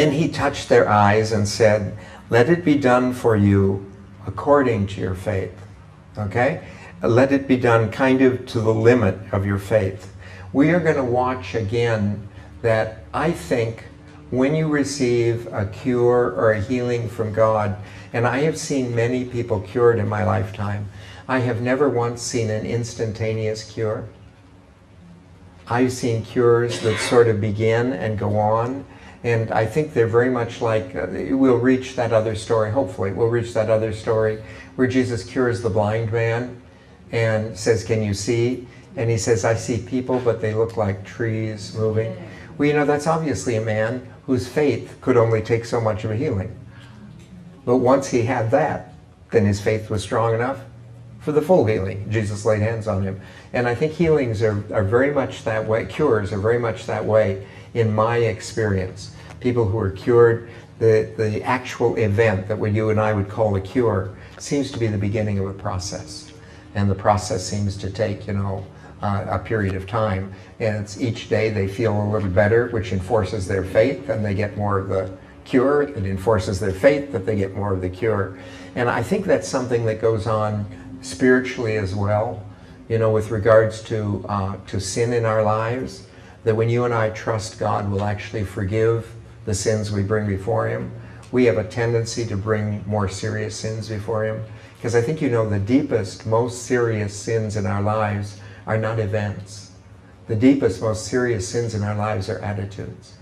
then he touched their eyes and said, "Let it be done for you according to your faith." Okay? Let it be done kind of to the limit of your faith. We are going to watch again that I think when you receive a cure or a healing from God, and I have seen many people cured in my lifetime, I have never once seen an instantaneous cure. I've seen cures that sort of begin and go on, and I think they're very much like, we'll reach that other story, hopefully, we'll reach that other story where Jesus cures the blind man and says, "Can you see?" And he says, "I see people, but they look like trees moving." Well, you know, that's obviously a man whose faith could only take so much of a healing. But once he had that, then his faith was strong enough for the full healing. Jesus laid hands on him. And I think healings are very much that way, cures are very much that way in my experience. People who are cured, the actual event that what you and I would call a cure seems to be the beginning of a process. And the process seems to take, you know, a period of time. And it's each day they feel a little better, which enforces their faith, and they get more of the cure. It enforces their faith that they get more of the cure. And I think that's something that goes on spiritually as well, you know, with regards to sin in our lives, that when you and I trust God will actually forgive the sins we bring before Him, we have a tendency to bring more serious sins before Him. Because I think, you know, the deepest, most serious sins in our lives are not events. The deepest, most serious sins in our lives are attitudes.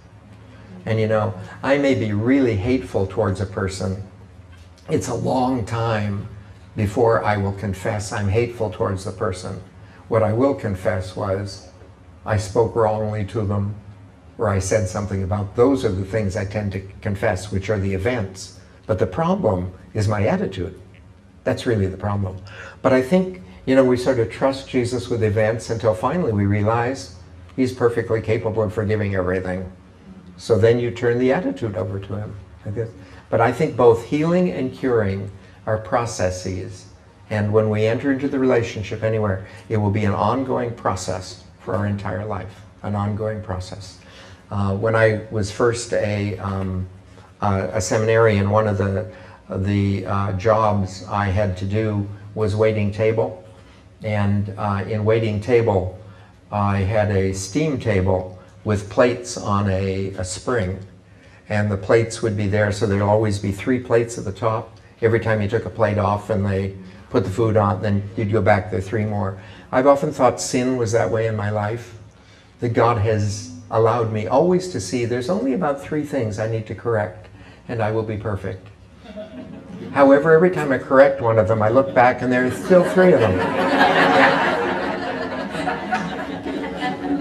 And you know, I may be really hateful towards a person. It's a long time before I will confess I'm hateful towards the person. What I will confess was I spoke wrongly to them, or I said something about. Those are the things I tend to confess, which are the events. But the problem is my attitude. That's really the problem. But I think, you know, we sort of trust Jesus with events until finally we realize He's perfectly capable of forgiving everything. So then you turn the attitude over to Him. But I think both healing and curing are processes. And when we enter into the relationship anywhere, it will be an ongoing process for our entire life, an ongoing process. When I was first a seminarian, one of the jobs I had to do was waiting table. And in waiting table, I had a steam table with plates on a spring. And the plates would be there, so there'd always be 3 plates at the top. Every time you took a plate off and they put the food on, then you'd go back, there 3 more. I've often thought sin was that way in my life, that God has allowed me always to see there's only about 3 things I need to correct, and I will be perfect. However, every time I correct one of them, I look back and there's still 3 of them.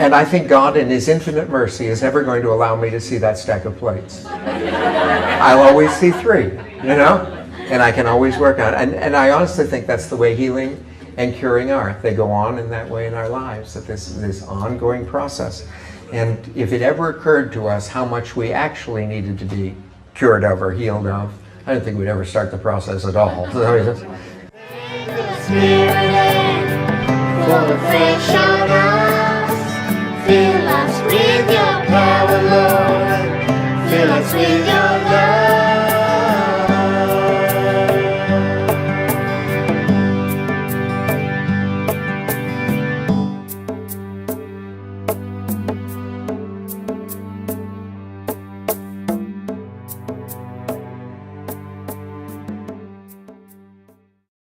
And I think God in His infinite mercy is never going to allow me to see that stack of plates. I'll always see 3, you know? And I can always work on it. And I honestly think that's the way healing and curing are. They go on in that way in our lives, that this ongoing process. And if it ever occurred to us how much we actually needed to be cured of or healed of, I don't think we'd ever start the process at all. Spirit, fall fresh on us, fill us.